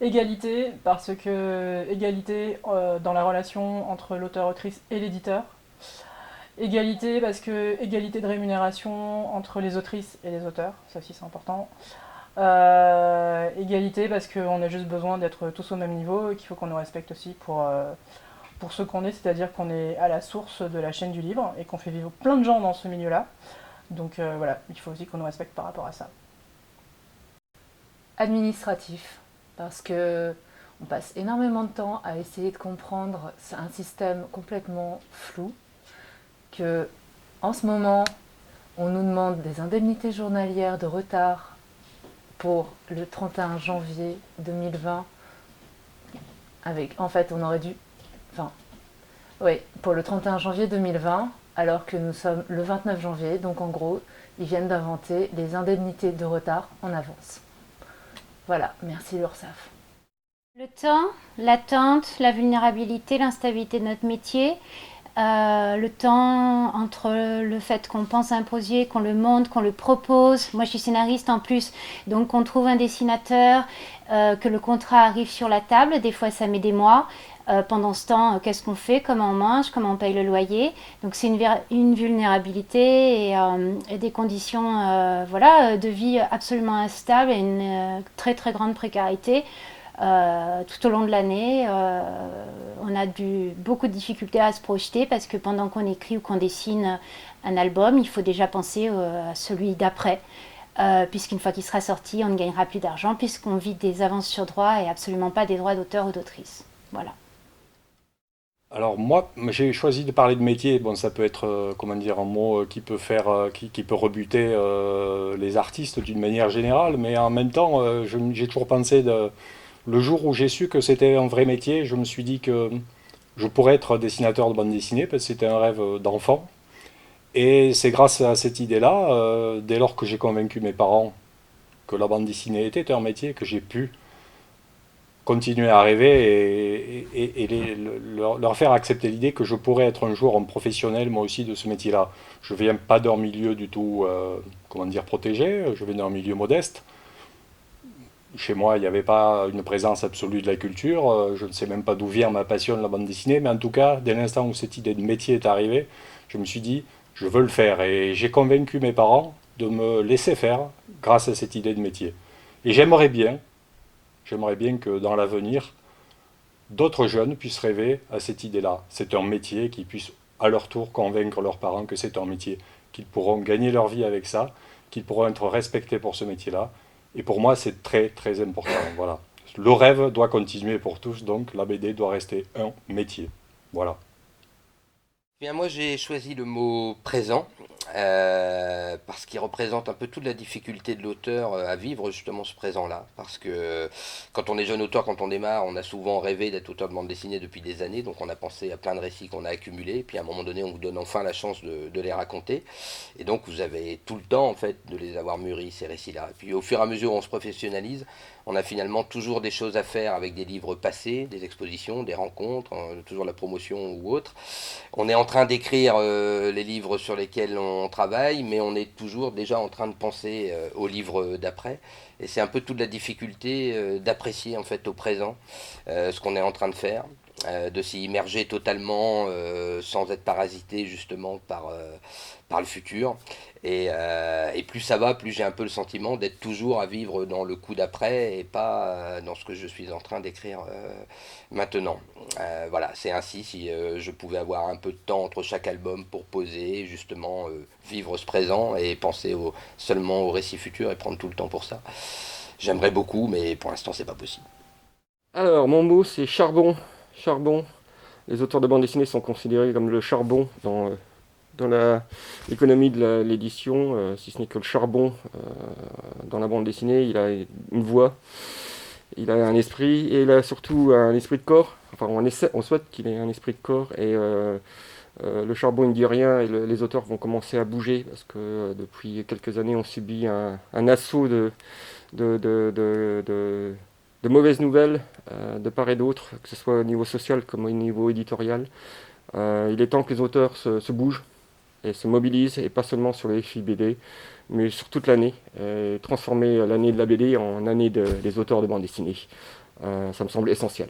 Égalité, parce que égalité dans la relation entre l'auteur-autrice et l'éditeur. Égalité, parce que égalité de rémunération entre les autrices et les auteurs, ça aussi c'est important. Égalité, parce qu'on a juste besoin d'être tous au même niveau et qu'il faut qu'on nous respecte aussi pour ce qu'on est, c'est-à-dire qu'on est à la source de la chaîne du livre et qu'on fait vivre plein de gens dans ce milieu-là. Donc voilà, il faut aussi qu'on nous respecte par rapport à ça. Administratif, parce que on passe énormément de temps à essayer de comprendre un système complètement flou, que en ce moment, on nous demande des indemnités journalières de retard pour le 31 janvier 2020, avec, en fait, on aurait dû, enfin, oui, pour le 31 janvier 2020, alors que nous sommes le 29 janvier, donc en gros, ils viennent d'inventer les indemnités de retard en avance. Voilà, merci l'URSSAF. Le temps, l'attente, la vulnérabilité, l'instabilité de notre métier, le temps entre le fait qu'on pense à un projet, qu'on le monte, qu'on le propose. Moi, je suis scénariste en plus, donc on trouve un dessinateur, que le contrat arrive sur la table. Des fois, ça met des mois. Pendant ce temps, qu'est-ce qu'on fait? Comment on mange? Comment on paye le loyer? Donc, c'est une vulnérabilité et des conditions voilà, de vie absolument instables et une très très grande précarité tout au long de l'année. On a beaucoup de difficultés à se projeter parce que pendant qu'on écrit ou qu'on dessine un album, il faut déjà penser à celui d'après. Puisqu'une fois qu'il sera sorti, on ne gagnera plus d'argent puisqu'on vit des avances sur droit et absolument pas des droits d'auteur ou d'autrice. Voilà. Alors moi, j'ai choisi de parler de métier. Bon, ça peut être, comment dire, un mot qui peut faire, qui peut rebuter les artistes d'une manière générale, mais en même temps, j'ai toujours pensé le jour où j'ai su que c'était un vrai métier, je me suis dit que je pourrais être dessinateur de bande dessinée parce que c'était un rêve d'enfant. Et c'est grâce à cette idée-là, dès lors que j'ai convaincu mes parents que la bande dessinée était un métier, que j'ai pu continuer à rêver leur faire accepter l'idée que je pourrais être un jour un professionnel moi aussi de ce métier-là. Je viens pas d'un milieu du tout, comment dire, protégé, je viens d'un milieu modeste. Chez moi, il n'y avait pas une présence absolue de la culture, je ne sais même pas d'où vient ma passion de la bande dessinée, mais en tout cas, dès l'instant où cette idée de métier est arrivée, je me suis dit, je veux le faire. Et j'ai convaincu mes parents de me laisser faire grâce à cette idée de métier. Et j'aimerais bien que dans l'avenir, d'autres jeunes puissent rêver à cette idée-là. C'est un métier, qu'ils puissent à leur tour convaincre leurs parents que c'est un métier, qu'ils pourront gagner leur vie avec ça, qu'ils pourront être respectés pour ce métier-là. Et pour moi, c'est très très important. Voilà. Le rêve doit continuer pour tous, donc la BD doit rester un métier. Voilà. Bien, moi j'ai choisi le mot présent parce qu'il représente un peu toute la difficulté de l'auteur à vivre justement ce présent-là. Parce que quand on est jeune auteur, quand on démarre, on a souvent rêvé d'être auteur de bande dessinée depuis des années, donc on a pensé à plein de récits qu'on a accumulés, puis à un moment donné on vous donne enfin la chance de les raconter, et donc vous avez tout le temps en fait de les avoir mûris ces récits-là. Et puis au fur et à mesure où on se professionnalise, on a finalement toujours des choses à faire avec des livres passés, des expositions, des rencontres, toujours la promotion ou autre. On est en train d'écrire les livres sur lesquels on travaille, mais on est toujours déjà en train de penser aux livres d'après. Et c'est un peu toute la difficulté d'apprécier en fait au présent ce qu'on est en train de faire, de s'y immerger totalement sans être parasité justement par le futur. Et plus ça va, plus j'ai un peu le sentiment d'être toujours à vivre dans le coup d'après et pas dans ce que je suis en train d'écrire maintenant. Voilà, c'est ainsi si je pouvais avoir un peu de temps entre chaque album pour poser, justement vivre ce présent et penser seulement au récit futur et prendre tout le temps pour ça. J'aimerais beaucoup, mais pour l'instant c'est pas possible. Alors, mon mot, c'est charbon. Charbon. Les auteurs de bande dessinée sont considérés comme le charbon dans l'économie de l'édition, si ce n'est que le charbon dans la bande dessinée, il a une voix, il a un esprit, et il a surtout un esprit de corps. Enfin, on souhaite qu'il ait un esprit de corps, et le charbon il ne dit rien, et les auteurs vont commencer à bouger, parce que depuis quelques années, on subit un assaut de, de, de, de- de mauvaises nouvelles de part et d'autre, que ce soit au niveau social comme au niveau éditorial. Il est temps que les auteurs se bougent et se mobilisent, et pas seulement sur les FIBD, mais sur toute l'année, et transformer l'année de la BD en année des auteurs de bande dessinée. Ça me semble essentiel.